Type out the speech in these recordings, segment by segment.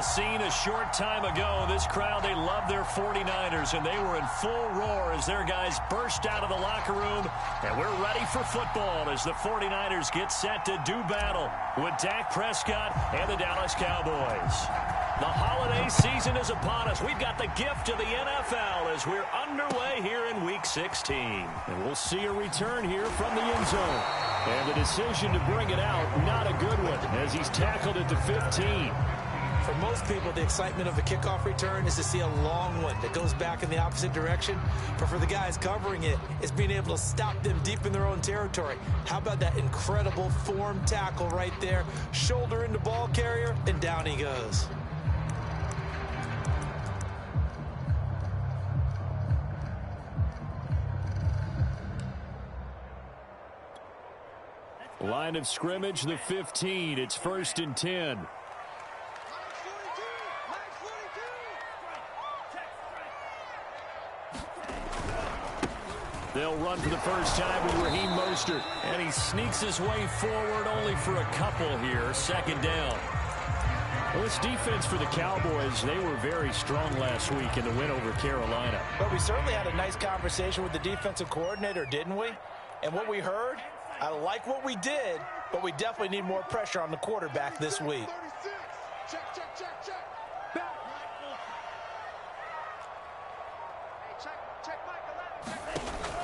scene a short time ago. This crowd, they love their 49ers, and they were in full roar as their guys burst out of the locker room. And we're ready for football as the 49ers get set to do battle with Dak Prescott and the Dallas Cowboys. The holiday season is upon us. We've got the gift of the NFL as we're underway here in Week 16. And we'll see a return here from the end zone. And the decision to bring it out, not a good one, as he's tackled at the 15. For most people, the excitement of a kickoff return is to see a long one that goes back in the opposite direction. But for the guys covering it, it's being able to stop them deep in their own territory. How about that incredible form tackle right there? Shoulder into ball carrier, and down he goes. Line of scrimmage, the 15. It's 1st and 10. They'll run for the first time with Raheem Mostert. And he sneaks his way forward only for a couple here. 2nd down. Well, this defense for the Cowboys, they were very strong last week in the win over Carolina. But we certainly had a nice conversation with the defensive coordinator, didn't we? And what we heard, I like what we did, but we definitely need more pressure on the quarterback this week.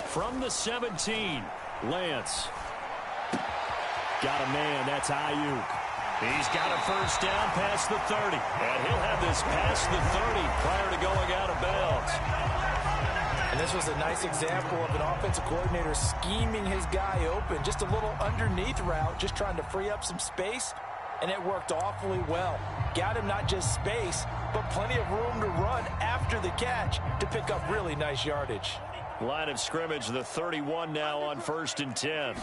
From the 17, Lance. Got a man, that's Ayuk. He's got a first down past the 30. And he'll have this past the 30 prior to going out of bounds. And this was a nice example of an offensive coordinator scheming his guy open. Just a little underneath route, just trying to free up some space. And it worked awfully well. Got him not just space, but plenty of room to run after the catch to pick up really nice yardage. Line of scrimmage, the 31 now on 1st and 10.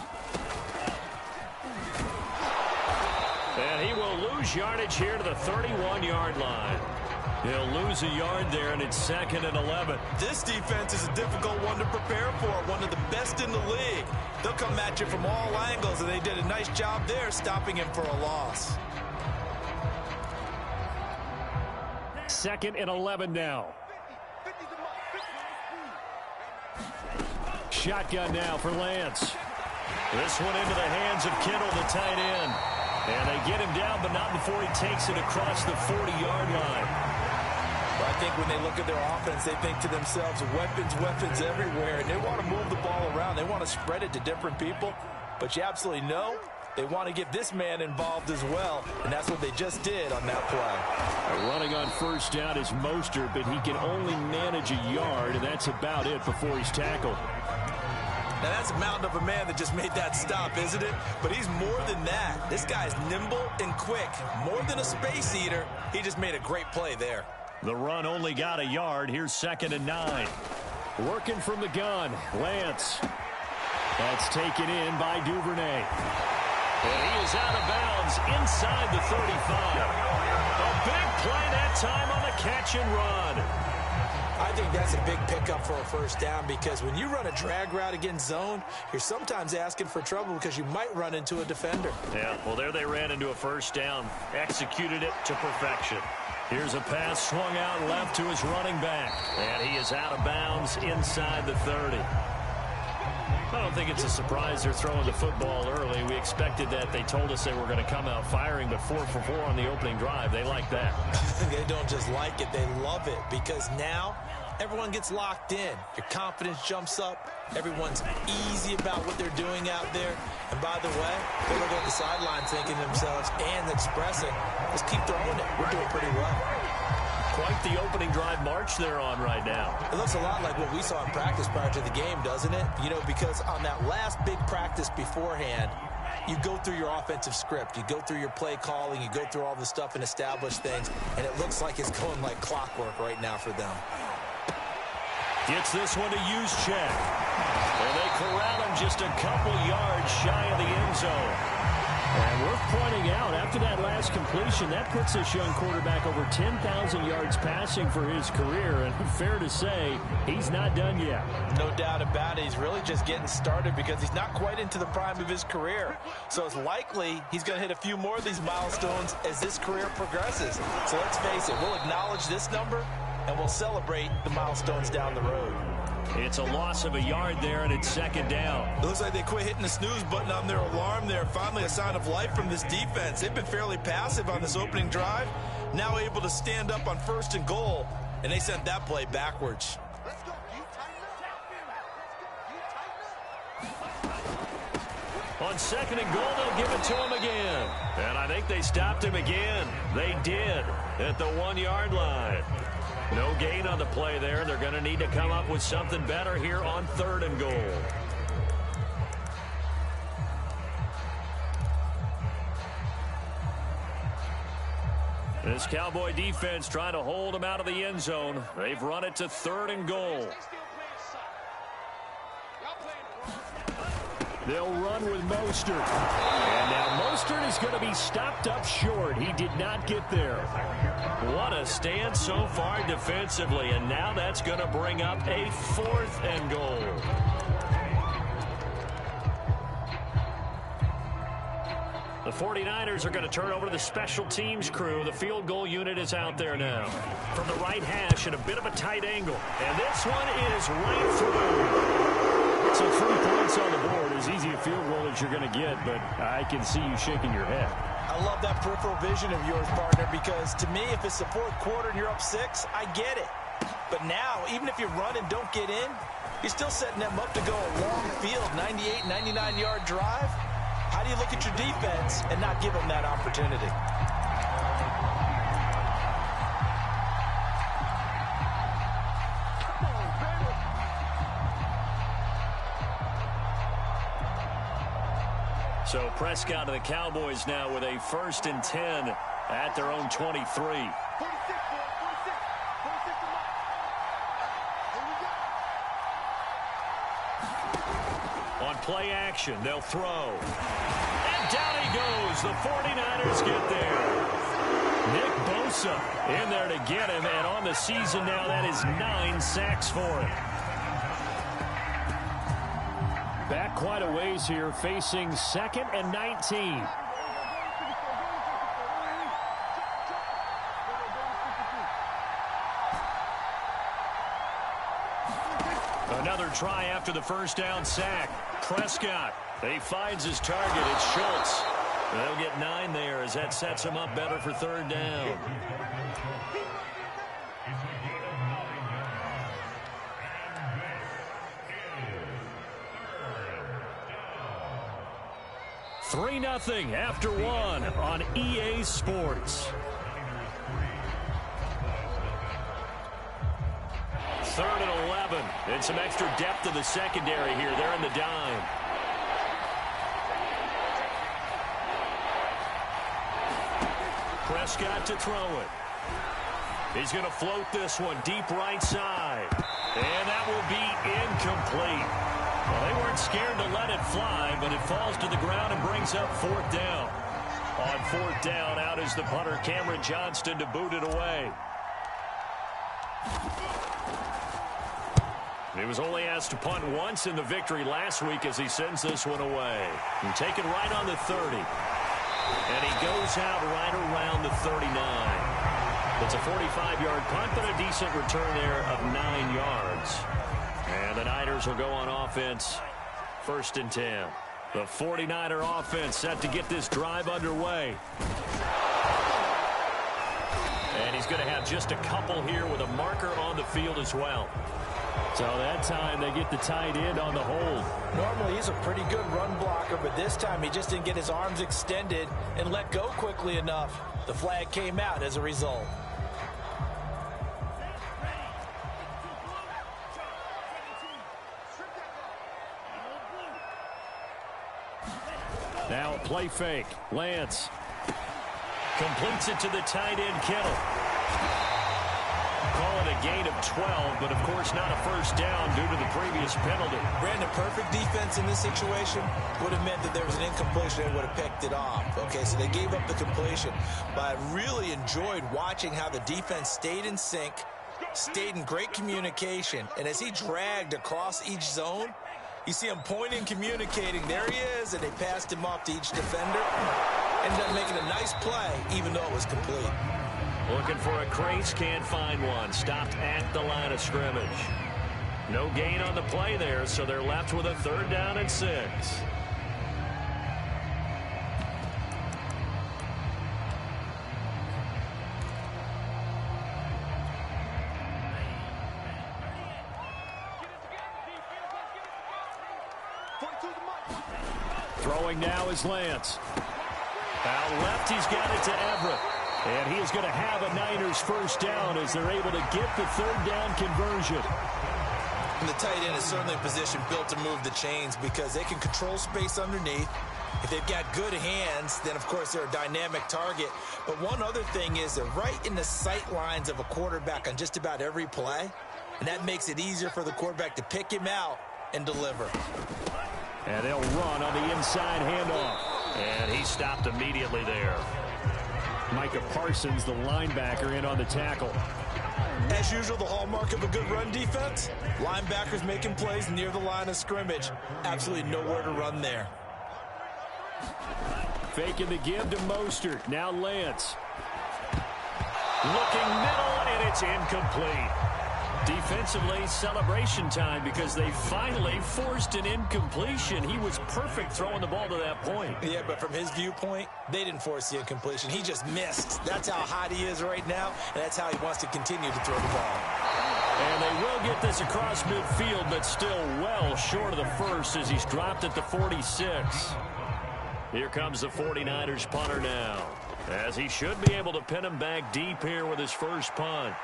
And he will lose yardage here to the 31-yard line. He'll lose a yard there, and it's 2nd and 11. This defense is a difficult one to prepare for, one of the best in the league. They'll come at you from all angles, and they did a nice job there stopping him for a loss. 2nd and 11 now. Shotgun now for Lance. This one into the hands of Kittle, the tight end. And they get him down, but not before he takes it across the 40-yard line. Well, I think when they look at their offense, they think to themselves, weapons, weapons everywhere. And they want to move the ball around. They want to spread it to different people. But you absolutely know they want to get this man involved as well. And that's what they just did on that play. Running on first down is Mostert, but he can only manage a yard, and that's about it before he's tackled. Now, that's a mountain of a man that just made that stop, isn't it? But he's more than that. This guy's nimble and quick. More than a space eater. He just made a great play there. The run only got a yard. Here's 2nd and 9. Working from the gun, Lance. That's taken in by Duvernay. And he is out of bounds inside the 35. A big play that time on the catch and run. I think that's a big pickup for a first down because when you run a drag route against zone, you're sometimes asking for trouble because you might run into a defender. Yeah, well, there they ran into a first down. Executed it to perfection. Here's a pass swung out left to his running back. And he is out of bounds inside the 30. I don't think it's a surprise they're throwing the football early. We expected that. They told us they were going to come out firing, but 4 for 4 on the opening drive. They like that. They don't just like it. They love it because now everyone gets locked in. Your confidence jumps up. Everyone's easy about what they're doing out there. And by the way, they're looking at the sideline thinking to themselves and expressing, let's keep throwing it. We're doing pretty well. Quite the opening drive march they're on right now. It looks a lot like what we saw in practice prior to the game, doesn't it? You know, because on that last big practice beforehand, you go through your offensive script. You go through your play calling. You go through all the stuff and establish things. And it looks like it's going like clockwork right now for them. Gets this one to use check. And they corral him just a couple yards shy of the end zone. And worth pointing out, after that last completion, that puts this young quarterback over 10,000 yards passing for his career. And fair to say, he's not done yet. No doubt about it. He's really just getting started because he's not quite into the prime of his career. So it's likely he's going to hit a few more of these milestones as this career progresses. So let's face it, we'll acknowledge this number and we'll celebrate the milestones down the road. It's a loss of a yard there, and it's second down. It looks like they quit hitting the snooze button on their alarm there. Finally a sign of life from this defense. They've been fairly passive on this opening drive. Now able to stand up on 1st and goal, and they sent that play backwards. On 2nd and goal, they'll give it to him again. And I think they stopped him again. They did at the 1-yard line. No gain on the play there. They're going to need to come up with something better here on 3rd and goal. This Cowboy defense trying to hold them out of the end zone. They've run it to 3rd and goal. They'll run with Mostert. And now Mostert is going to be stopped up short. He did not get there. What a stand so far defensively. And now that's going to bring up a 4th and goal. The 49ers are going to turn over to the special teams crew. The field goal unit is out there now. From the right hash at a bit of a tight angle. And this one is right through. So 3 points on the board, as easy a field goal as you're going to get, but I can see you shaking your head. I love that peripheral vision of yours, partner, because to me, if it's the 4th quarter and you're up 6, I get it. But now, even if you run and don't get in, you're still setting them up to go a long field, 98, 99-yard drive. How do you look at your defense and not give them that opportunity? So Prescott to the Cowboys now with a 1st and 10 at their own 23. On play action, they'll throw. And down he goes. The 49ers get there. Nick Bosa in there to get him. And on the season now, that is 9 sacks for him. Back quite a ways here, facing 2nd and 19. Another try after the 1st down sack. Prescott, he finds his target. It's Schultz. They'll get 9 there as that sets him up better for 3rd down. Three 3-0 after 1 on EA Sports. 3rd and 11. And some extra depth to the secondary here. They're in the dime. Prescott to throw it. He's going to float this one deep right side. And that will be incomplete. Well, they weren't scared to let it fly, but it falls to the ground and brings up 4th down. On 4th down, out is the punter, Cameron Johnston, to boot it away. He was only asked to punt once in the victory last week as he sends this one away. And taken right on the 30. And he goes out right around the 39. It's a 45-yard punt, but a decent return there of 9 yards. And the Niners will go on offense, 1st and 10. The 49er offense set to get this drive underway. And he's going to have just a couple here with a marker on the field as well. So that time they get the tight end on the hold. Normally he's a pretty good run blocker, but this time he just didn't get his arms extended and let go quickly enough. The flag came out as a result. Now a play fake. Lance completes it to the tight end, Kittle. Called it a gain of 12, but of course not a first down due to the previous penalty. Brandon, perfect defense in this situation would have meant that there was an incompletion and would have picked it off. Okay, so they gave up the completion. But I really enjoyed watching how the defense stayed in sync, stayed in great communication, and as he dragged across each zone, you see him pointing, communicating. There he is, and they passed him off to each defender. Ended up making a nice play, even though it was complete. Looking for a crease, can't find one. Stopped at the line of scrimmage. No gain on the play there, so they're left with a 3rd down and 6. Throwing now is Lance. Out left, he's got it to Everett. And he is going to have a Niners first down as they're able to get the 3rd down conversion. And the tight end is certainly a position built to move the chains because they can control space underneath. If they've got good hands, then, of course, they're a dynamic target. But one other thing is they're right in the sight lines of a quarterback on just about every play. And that makes it easier for the quarterback to pick him out and deliver. And they'll run on the inside handoff. And he stopped immediately there. Micah Parsons, the linebacker, in on the tackle. As usual, the hallmark of a good run defense, linebackers making plays near the line of scrimmage. Absolutely nowhere to run there. Faking the give to Mostert. Now Lance. Looking middle, and it's incomplete. Defensively, celebration time because they finally forced an incompletion. He was perfect throwing the ball to that point. Yeah, but from his viewpoint, they didn't force the incompletion. He just missed. That's how hot he is right now, and that's how he wants to continue to throw the ball. And they will get this across midfield, but still well short of the first as he's dropped at the 46. Here comes the 49ers punter now, as he should be able to pin him back deep here with his first punt.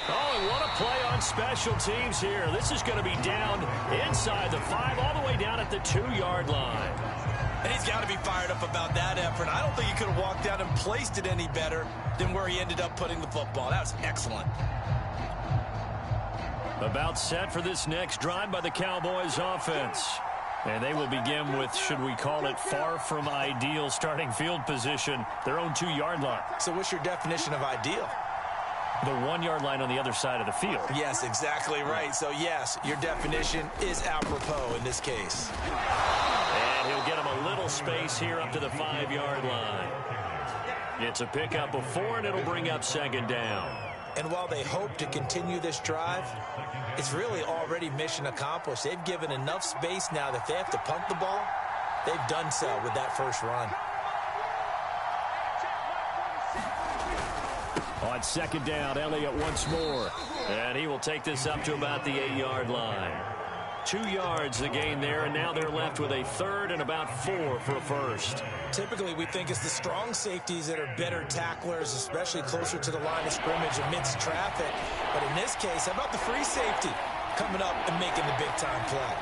Oh, and what a play on special teams here. This is going to be down inside the 5, all the way down at the 2-yard line. And he's got to be fired up about that effort. I don't think he could have walked down and placed it any better than where he ended up putting the football. That was excellent. About set for this next drive by the Cowboys offense. And they will begin with, should we call it, far from ideal starting field position, their own 2-yard line. So what's your definition of ideal? The 1-yard line on the other side of the field. Yes, exactly right. So, yes, your definition is apropos in this case. And he'll get him a little space here up to the 5-yard line. It's a pickup of 4, and it'll bring up 2nd down. And while they hope to continue this drive, it's really already mission accomplished. They've given enough space now that if they have to punt the ball, they've done so with that first run. On 2nd down, Elliott once more. And he will take this up to about the 8-yard line. 2 yards the gain there, and now they're left with a 3rd and about 4 for a first. Typically, we think it's the strong safeties that are better tacklers, especially closer to the line of scrimmage amidst traffic. But in this case, how about the free safety coming up and making the big-time play?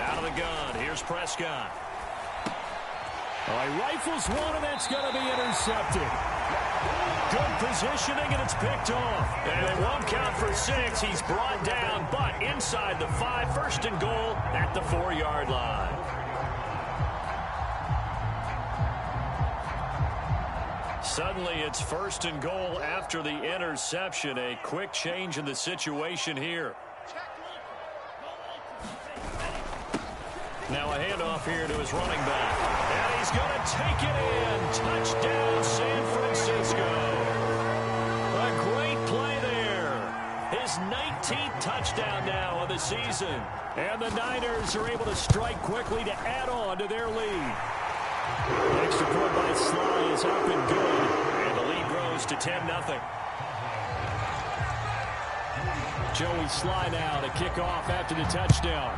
Out of the gun, here's Prescott. He rifles one, and that's going to be intercepted. Good positioning, and it's picked off. And it won't count for 6. He's brought down, but inside the 5, 1st and goal at the 4-yard line. Suddenly, it's 1st and goal after the interception. A quick change in the situation here. Now a handoff here to his running back. And he's going to take it in. Touchdown, San Francisco. A great play there. His 19th touchdown now of the season. And the Niners are able to strike quickly to add on to their lead. The extra point by Sly is up and good. And the lead grows to 10-0. Joey Sly now to kick off after the touchdown.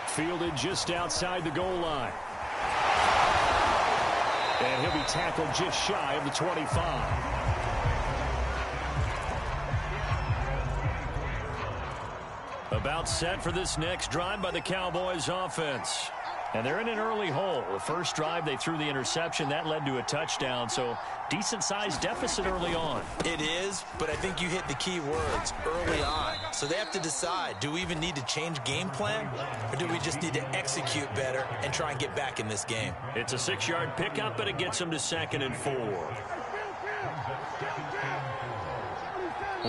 Fielded just outside the goal line. And he'll be tackled just shy of the 25. About set for this next drive by the Cowboys offense. And they're in an early hole. The first drive, they threw the interception. That led to a touchdown, so decent-sized deficit early on. It is, but I think you hit the key words, early on. So they have to decide, do we even need to change game plan, or do we just need to execute better and try and get back in this game? It's a 6-yard pickup, and it gets them to 2nd and 4.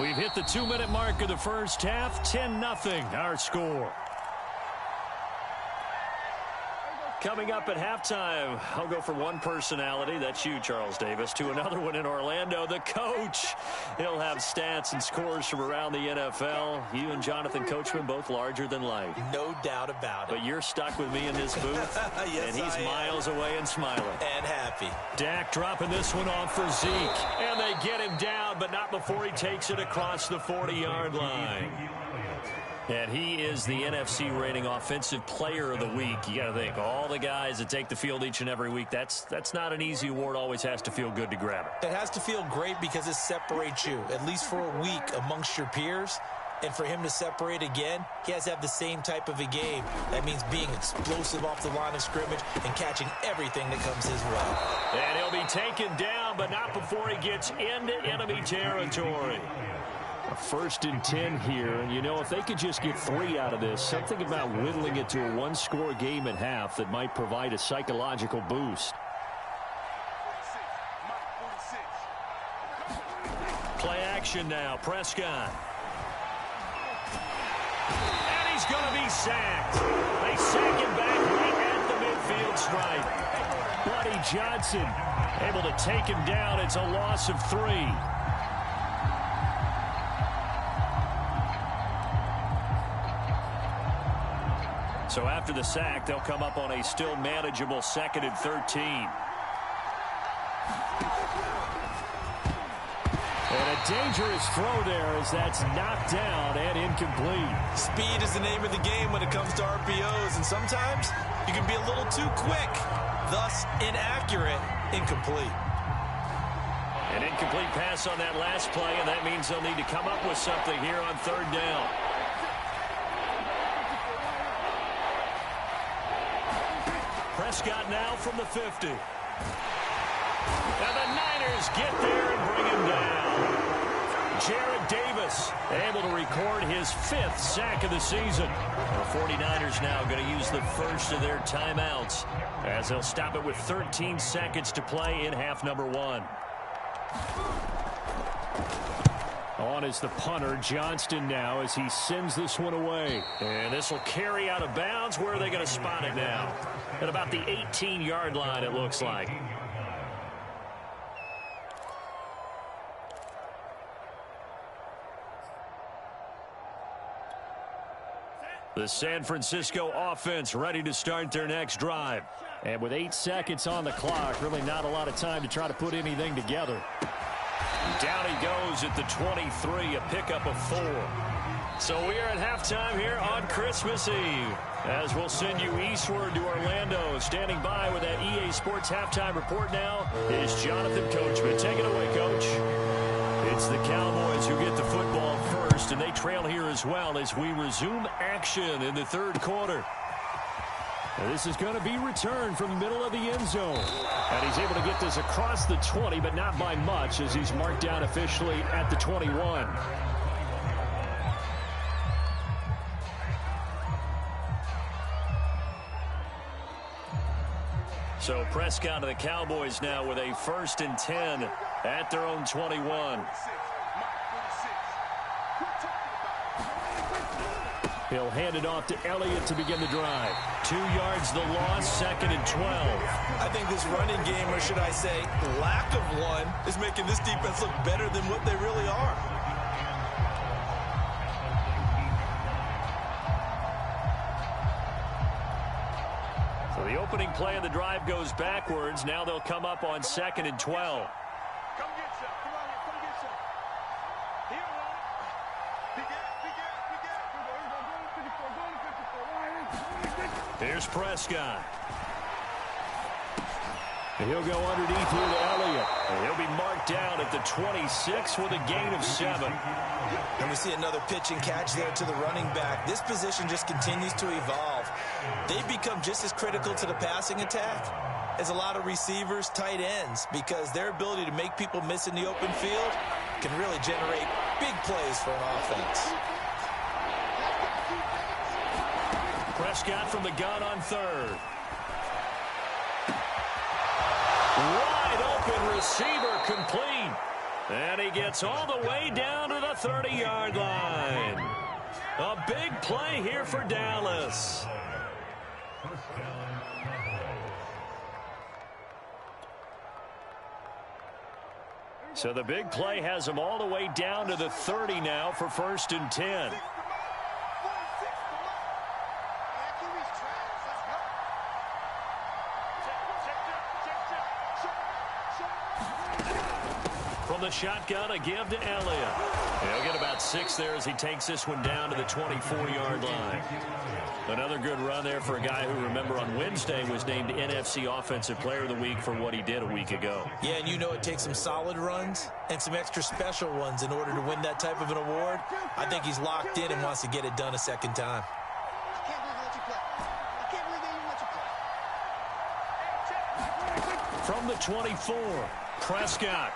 We've hit the 2-minute mark of the first half. 10-0 our score. Coming up at halftime, I'll go from one personality, that's you, Charles Davis, to another one in Orlando, the coach. He'll have stats and scores from around the NFL. You and Jonathan Coachman both larger than life. No doubt about it. But you're stuck with me in this booth, yes, and he's miles away and smiling. And happy. Dak dropping this one off for Zeke, and they get him down, but not before he takes it across the 40-yard line. And he is the NFC rating offensive player of the week. You got to think, all the guys that take the field each and every week, that's not an easy award. Always has to feel good to grab it. It has to feel great because it separates you, at least for a week, amongst your peers. And for him to separate again, he has to have the same type of a game. That means being explosive off the line of scrimmage and catching everything that comes his way. And he'll be taken down, but not before he gets into enemy territory. A 1st and 10 here, and you know, if they could just get 3 out of this, something about whittling it to a 1-score game at half that might provide a psychological boost. Play action now, Prescott. And he's going to be sacked. They sack him back right at the midfield stripe. Buddy Johnson able to take him down. It's a loss of 3. So after the sack, they'll come up on a still manageable 2nd and 13. And a dangerous throw there as that's knocked down and incomplete. Speed is the name of the game when it comes to RPOs, and sometimes you can be a little too quick, thus inaccurate, incomplete. An incomplete pass on that last play, and that means they'll need to come up with something here on 3rd down. Prescott now from the 50. And the Niners get there and bring him down. Jared Davis able to record his 5th sack of the season. The 49ers now going to use the first of their timeouts as they'll stop it with 13 seconds to play in half number 1. On is the punter, Johnston now, as he sends this one away. And this will carry out of bounds. Where are they going to spot it now? At about the 18-yard line, it looks like. The San Francisco offense ready to start their next drive. And with 8 seconds on the clock, really not a lot of time to try to put anything together. Down he goes at the 23, a pickup of 4. So we are at halftime here on Christmas Eve. As we'll send you eastward to Orlando. Standing by with that EA Sports halftime report now is Jonathan Coachman. Take it away, Coach. It's the Cowboys who get the football first, and they trail here as well as we resume action in the 3rd quarter. This is going to be returned from the middle of the end zone. And he's able to get this across the 20, but not by much as he's marked down officially at the 21. So Prescott of the Cowboys now with a 1st and 10 at their own 21. He'll hand it off to Elliott to begin the drive. 2 yards the loss, 2nd and 12. I think this running game, or should I say lack of one, is making this defense look better than what they really are. So the opening play of the drive goes backwards. Now they'll come up on 2nd and 12. Here's Prescott. He'll go underneath here to Elliott. And he'll be marked down at the 26 with a gain of 7. And we see another pitch and catch there to the running back. This position just continues to evolve. They've become just as critical to the passing attack as a lot of receivers, tight ends, because their ability to make people miss in the open field can really generate big plays for an offense. Prescott from the gun on third. Wide open receiver complete. And he gets all the way down to the 30-yard line. A big play here for Dallas. So the big play has him all the way down to the 30 now for 1st and 10. From the shotgun, a give to Elliott. He'll get about 6 there as he takes this one down to the 24-yard line. Another good run there for a guy who, remember, on Wednesday was named NFC Offensive Player of the Week for what he did a week ago. Yeah, and you know it takes some solid runs and some extra special ones in order to win that type of an award. I think he's locked in and wants to get it done a second time. From the 24, Prescott.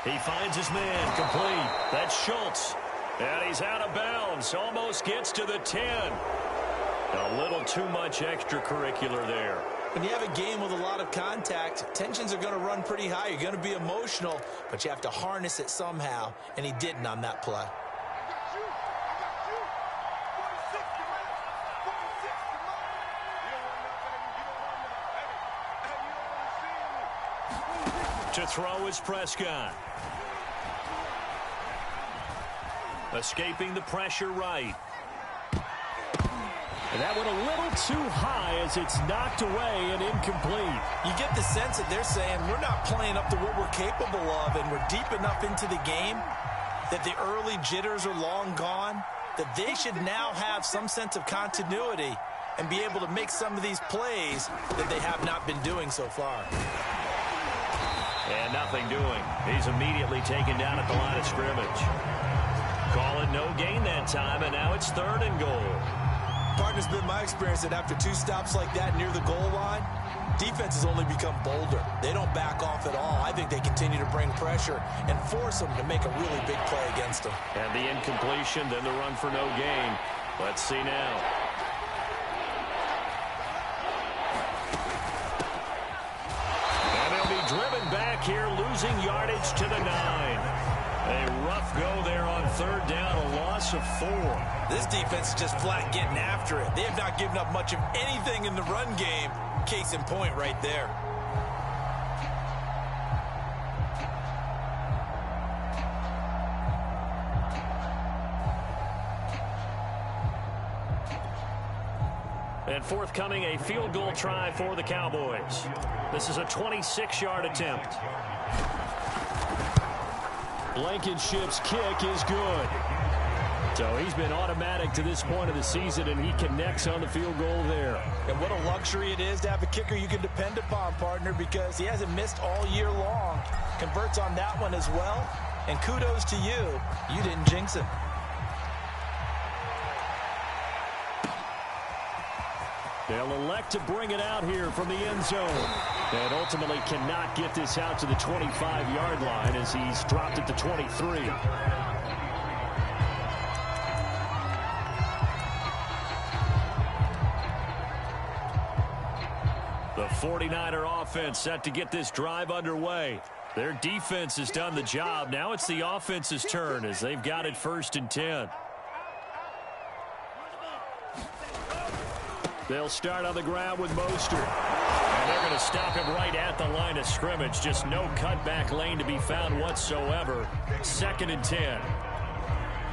He finds his man complete. That's Schultz. And he's out of bounds. Almost gets to the 10. A little too much extracurricular there. When you have a game with a lot of contact, tensions are going to run pretty high. You're going to be emotional, but you have to harness it somehow, and he didn't on that play. To throw is Prescott. Escaping the pressure right. And that went a little too high as it's knocked away and incomplete. You get the sense that they're saying we're not playing up to what we're capable of, and we're deep enough into the game that the early jitters are long gone, that they should now have some sense of continuity and be able to make some of these plays that they have not been doing so far. And nothing doing. He's immediately taken down at the line of scrimmage. Call it no gain that time, and now it's 3rd and goal. Partner's been my experience that after 2 stops like that near the goal line, defenses only become bolder. They don't back off at all. I think they continue to bring pressure and force them to make a really big play against them. And the incompletion, then the run for no gain. Let's see now. Driven back here, losing yardage to the 9. A rough go there on 3rd down, a loss of 4. This defense is just flat getting after it. They have not given up much of anything in the run game. Case in point right there. And forthcoming, a field goal try for the Cowboys. This is a 26-yard attempt. Blankenship's kick is good. So he's been automatic to this point of the season, and he connects on the field goal there. And what a luxury it is to have a kicker you can depend upon, partner, because he hasn't missed all year long. Converts on that one as well. And kudos to you. You didn't jinx it. They'll elect to bring it out here from the end zone. And ultimately cannot get this out to the 25-yard line as he's dropped at the 23. The 49er offense set to get this drive underway. Their defense has done the job. Now it's the offense's turn as they've got it 1st and 10. They'll start on the ground with Mostert. And they're going to stop him right at the line of scrimmage. Just no cutback lane to be found whatsoever. 2nd and 10.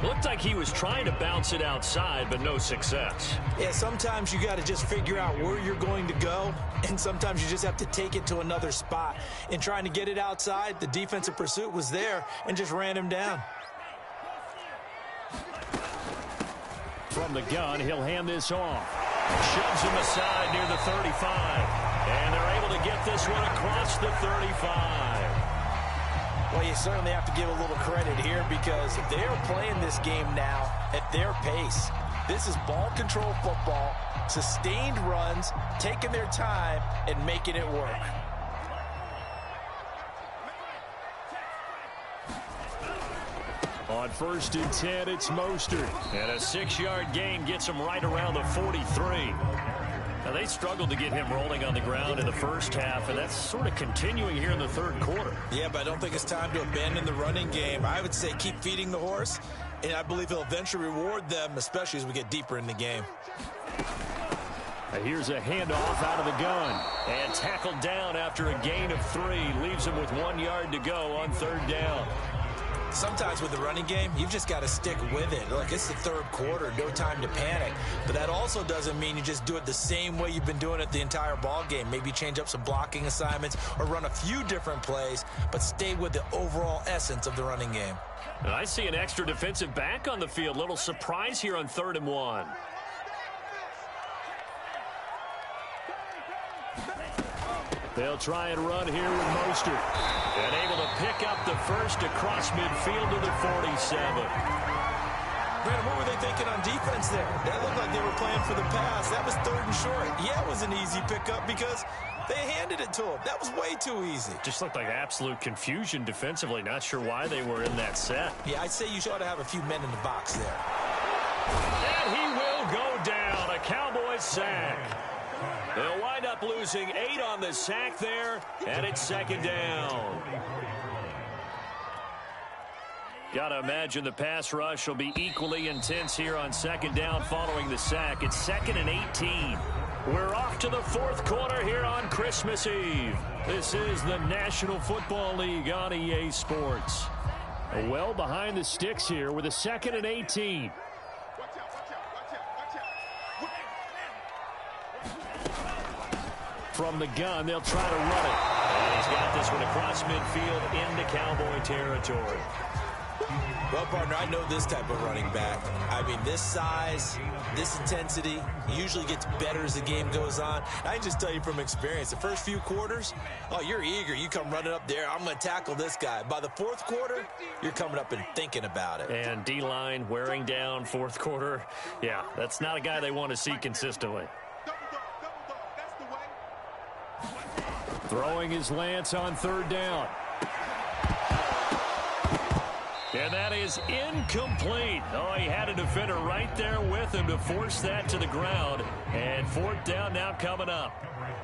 Looked like he was trying to bounce it outside, but no success. Yeah, sometimes you got to just figure out where you're going to go, and sometimes you just have to take it to another spot. In trying to get it outside, the defensive pursuit was there and just ran him down. From the gun, he'll hand this off. Shoves him aside near the 35. And they're able to get this one across the 35. Well, you certainly have to give a little credit here because they are playing this game now at their pace. This is ball control football, sustained runs, taking their time, and making it work. On 1st and 10, it's Mostert. And a 6-yard gain gets him right around the 43. Now, they struggled to get him rolling on the ground in the first half, and that's sort of continuing here in the third quarter. Yeah, but I don't think it's time to abandon the running game. I would say keep feeding the horse, and I believe he'll eventually reward them, especially as we get deeper in the game. Here's a handoff out of the gun. And tackled down after a gain of 3. Leaves him with 1 yard to go on 3rd down. Sometimes with the running game, you've just got to stick with it. Look, it's the third quarter, no time to panic. But that also doesn't mean you just do it the same way you've been doing it the entire ball game. Maybe change up some blocking assignments or run a few different plays, but stay with the overall essence of the running game. And I see an extra defensive back on the field. Little surprise here on 3rd and 1. They'll try and run here with Mostert. And able to pick up the first across midfield to the 47. Brandon, what were they thinking on defense there? That looked like they were playing for the pass. That was 3rd and short. Yeah, it was an easy pickup because they handed it to him. That was way too easy. Just looked like absolute confusion defensively. Not sure why they were in that set. Yeah, I'd say you ought to have a few men in the box there. And he will go down. A Cowboys sack. They'll wind up losing 8 on the sack there, and it's 2nd down. Got to imagine the pass rush will be equally intense here on 2nd down following the sack. It's 2nd and 18. We're off to the 4th quarter here on Christmas Eve. This is the National Football League on EA Sports. Well behind the sticks here with a 2nd and 18. From the gun, they'll try to run it. And he's got this one across midfield into Cowboy territory. Well, partner, I know this type of running back. I mean, this size, this intensity usually gets better as the game goes on. I can just tell you from experience, the first few quarters, oh, you're eager. You come running up there, I'm going to tackle this guy. By the 4th quarter, you're coming up and thinking about it. And D-line wearing down 4th quarter. Yeah, that's not a guy they want to see consistently. Throwing his lance on 3rd down. And that is incomplete. Oh, he had a defender right there with him to force that to the ground. And 4th down now coming up.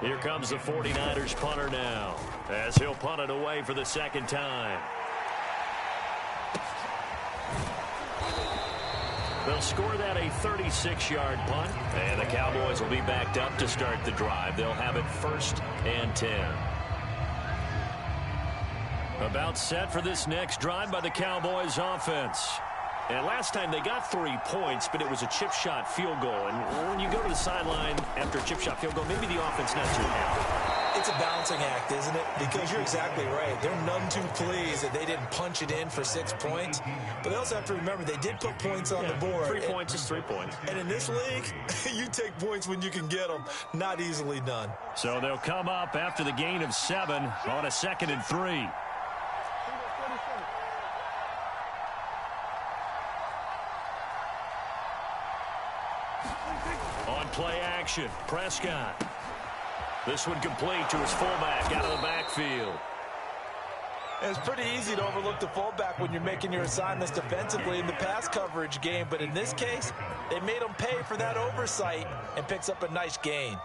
Here comes the 49ers punter now, as he'll punt it away for the 2nd time. They'll score that a 36-yard punt, and the Cowboys will be backed up to start the drive. They'll have it 1st and 10. About set for this next drive by the Cowboys offense. And last time they got 3 points, but it was a chip shot field goal. And when you go to the sideline after a chip shot field goal, maybe the offense not too happy. It's a balancing act, isn't it? Because you're exactly right. They're none too pleased that they didn't punch it in for 6 points. But they also have to remember they did put points on the board. 3 points is 3 points. And in this league, you take points when you can get them. Not easily done. So they'll come up after the gain of 7 on a 2nd and 3. On play action, Prescott. This one complete to his fullback out of the backfield. And it's pretty easy to overlook the fullback when you're making your assignments defensively in the pass coverage game. But in this case, they made him pay for that oversight and picks up a nice gain.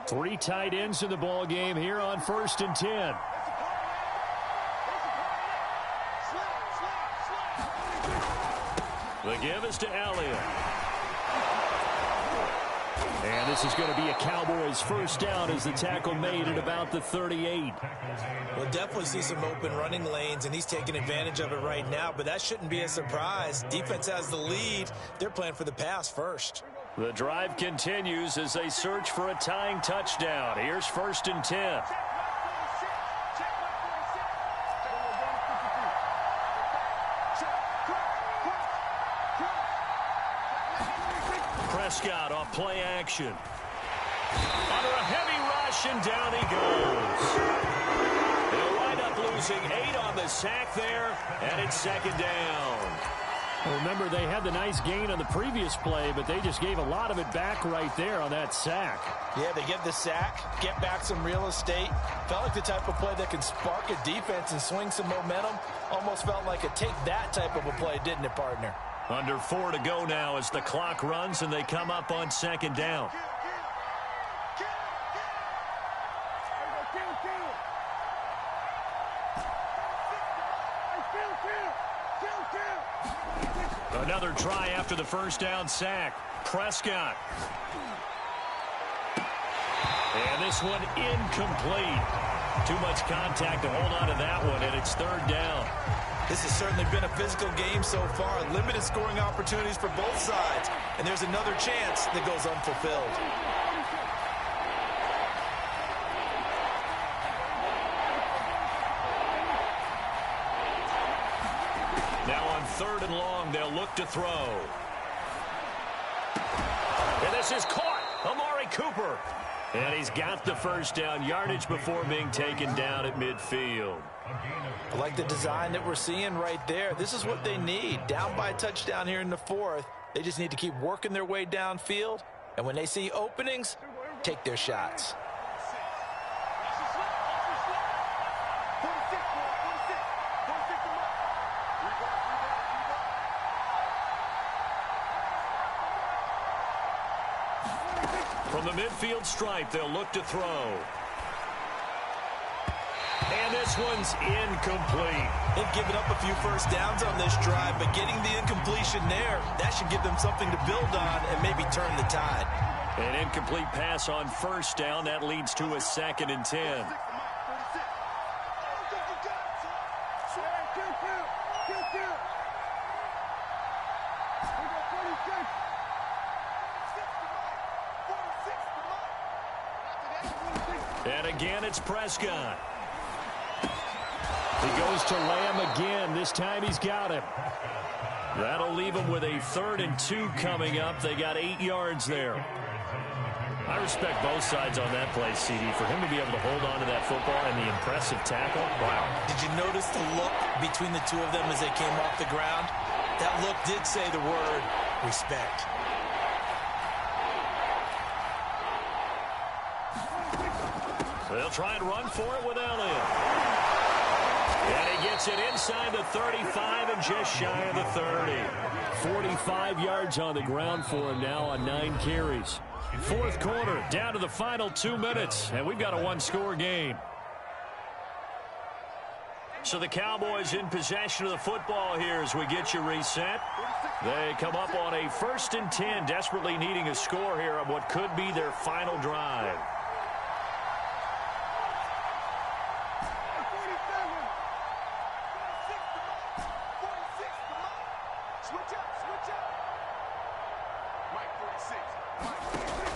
Three tight ends in the ball game here on 1st and 10. The give is to Elliott. And this is going to be a Cowboys 1st down as the tackle made at about the 38. We'll definitely see some open running lanes, and he's taking advantage of it right now, but that shouldn't be a surprise. Defense has the lead. They're playing for the pass first. The drive continues as they search for a tying touchdown. Here's 1st and 10. Prescott off play action. Under a heavy rush, and down he goes. They'll wind up losing 8 on the sack there, and it's second down. Well, remember, they had the nice gain on the previous play, but they just gave a lot of it back right there on that sack. Yeah, they get the sack, get back some real estate. Felt like the type of play that can spark a defense and swing some momentum. Almost felt like a take that type of a play, didn't it, partner? Under 4 to go now as the clock runs, and they come up on second down. Another try after the first down sack. Prescott. And this one incomplete. Too much contact to hold on to that one, and it's third down. This has certainly been a physical game so far. Limited scoring opportunities for both sides. And there's another chance that goes unfulfilled. Now on 3rd and long, they'll look to throw. And this is caught. Amari Cooper. And he's got the first down yardage before being taken down at midfield. I like the design that we're seeing right there. This is what they need. Down by a touchdown here in the 4th. They just need to keep working their way downfield. And when they see openings, take their shots. From the midfield stripe, they'll look to throw. And this one's incomplete. They've given up a few first downs on this drive, but getting the incompletion there, that should give them something to build on and maybe turn the tide. An incomplete pass on first down. That leads to a 2nd and 10. And again, it's Prescott. He goes to Lamb again. This time he's got him. That'll leave him with a 3rd and 2 coming up. They got 8 yards there. I respect both sides on that play, CD. For him to be able to hold on to that football and the impressive tackle, wow. Did you notice the look between the two of them as they came off the ground? That look did say the word respect. They'll try and run for it with Elliott. And he gets it inside the 35 and just shy of the 30. 45 yards on the ground for him now on 9 carries. 4th quarter, down to the final 2 minutes, and we've got a 1-score game. So the Cowboys in possession of the football here as we get you reset. They come up on a 1st and 10, desperately needing a score here on what could be their final drive.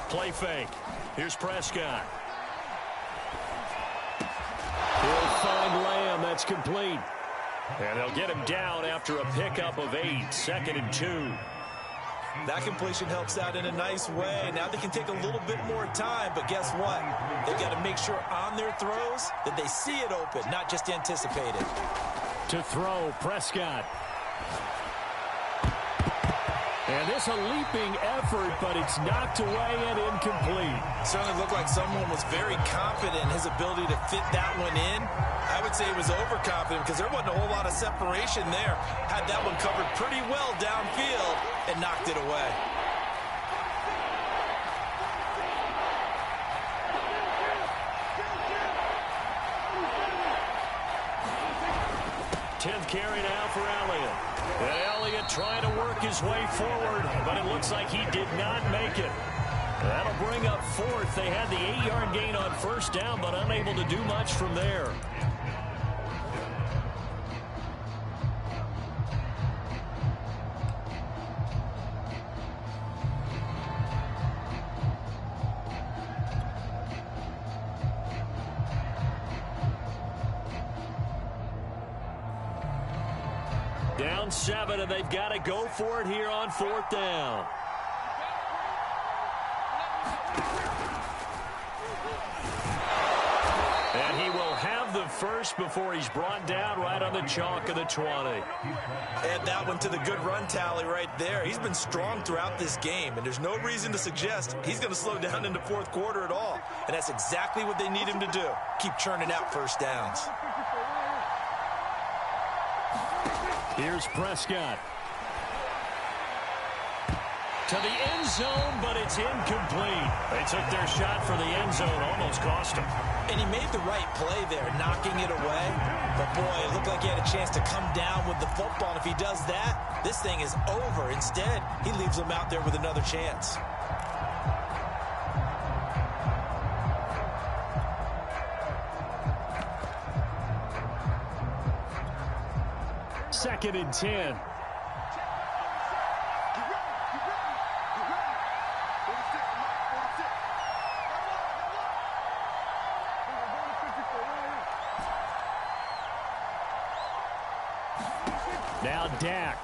Play fake. Here's Prescott. He'll find Lamb. That's complete. And they'll get him down after a pickup of 8. 2nd and 2. That completion helps out in a nice way. Now they can take a little bit more time, but guess what? They've got to make sure on their throws that they see it open, not just anticipate it. To throw, Prescott. And this a leaping effort, but it's knocked away and incomplete. Certainly looked like someone was very confident in his ability to fit that one in. I would say he was overconfident because there wasn't a whole lot of separation there. Had that one covered pretty well downfield and knocked it away. Tenth carry now for Elliott. And Elliott trying to work his way forward, but it looks like he did not make it. That'll bring up 4th. They had the 8-yard gain on first down, but unable to do much from there. Down 7, and they've got to go for it here on 4th down. And he will have the first before he's brought down right on the chalk of the 20. Add that one to the good run tally right there. He's been strong throughout this game, and there's no reason to suggest he's going to slow down in the fourth quarter at all. And that's exactly what they need him to do. Keep churning out first downs. Here's Prescott. To the end zone, but it's incomplete. They took their shot for the end zone, almost cost him. And he made the right play there, knocking it away. But, boy, it looked like he had a chance to come down with the football. And if he does that, this thing is over. Instead, he leaves him out there with another chance. Second and 10. Now Dak.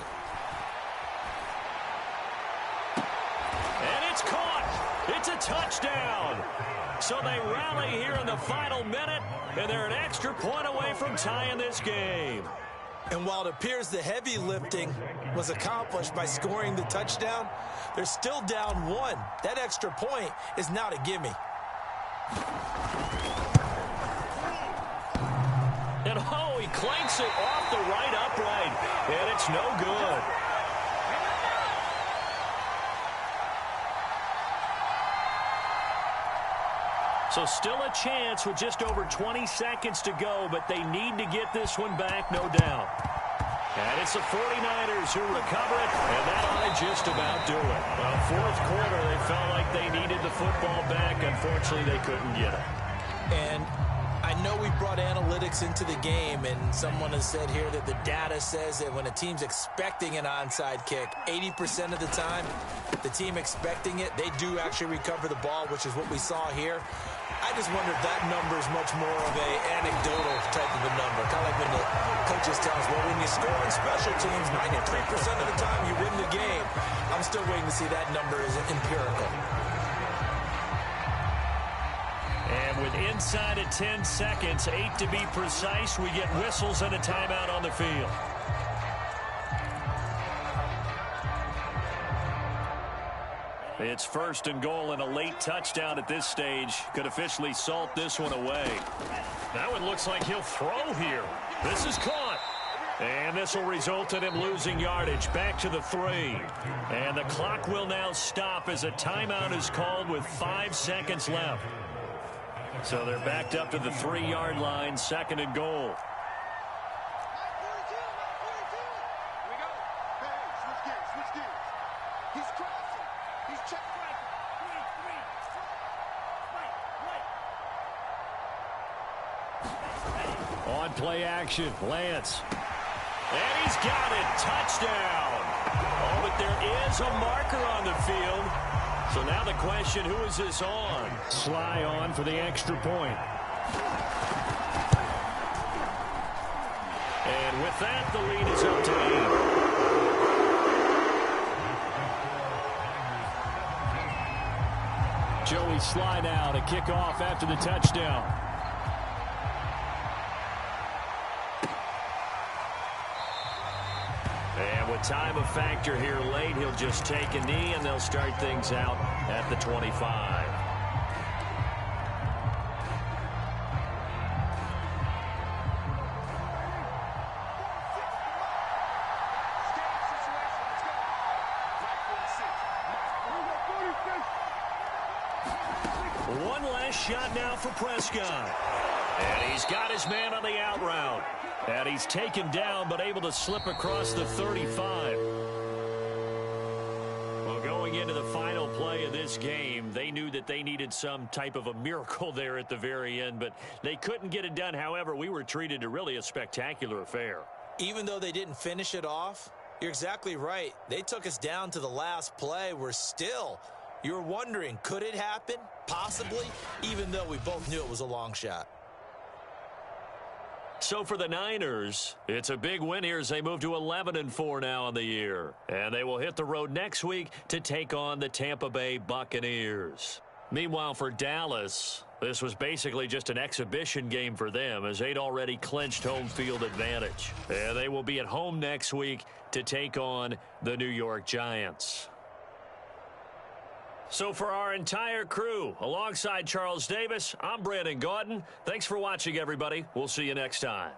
And it's caught. It's a touchdown. So they rally here in the final minute, and they're an extra point away from tying this game. And while it appears the heavy lifting was accomplished by scoring the touchdown, they're still down one. That extra point is not a gimme. And oh, he clanks it off the right upright, and it's no good. So still a chance with just over 20 seconds to go, but they need to get this one back, no doubt. And it's the 49ers who recover it, and that ought to just about do it. Well, fourth quarter, they felt like they needed the football back. Unfortunately, they couldn't get it. And I know we brought analytics into the game, and someone has said here that the data says that when a team's expecting an onside kick, 80% of the time, the team expecting it, they do actually recover the ball, which is what we saw here. I just wonder if that number is much more of a anecdotal type of a number. Kind of like when the coaches tell us, well, when you score on special teams, 93% of the time you win the game. I'm still waiting to see that number is empirical. And with inside of 10 seconds, 8 to be precise, we get whistles and a timeout on the field. It's first and goal, and a late touchdown at this stage could officially salt this one away. That one looks like he'll throw here. This is caught. And this will result in him losing yardage back to the 3. And the clock will now stop as a timeout is called with 5 seconds left. So they're backed up to the 3-yard line, second and goal. On play action, Lance. And he's got it. Touchdown. Oh, but there is a marker on the field. So now the question, who is this on? Sly on for the extra point. And with that, the lead is up to 8. Joey Sly now to kick off after the touchdown. And with time a factor here late, he'll just take a knee, and they'll start things out at the 25. One last shot now for Prescott. And he's got his man on the out route. And he's taken down, but able to slip across the 35. Well, going into the final play of this game, they knew that they needed some type of a miracle there at the very end, but they couldn't get it done. However, we were treated to really a spectacular affair. Even though they didn't finish it off, you're exactly right. They took us down to the last play. You're wondering, could it happen? Possibly, even though we both knew it was a long shot. So for the Niners, it's a big win here as they move to 11-4 now on the year. And they will hit the road next week to take on the Tampa Bay Buccaneers. Meanwhile, for Dallas, This was basically just an exhibition game for them as they'd already clinched home field advantage. And they will be at home next week to take on the New York Giants. So for our entire crew, alongside Charles Davis, I'm Brandon Gaudin. Thanks for watching, everybody. We'll see you next time.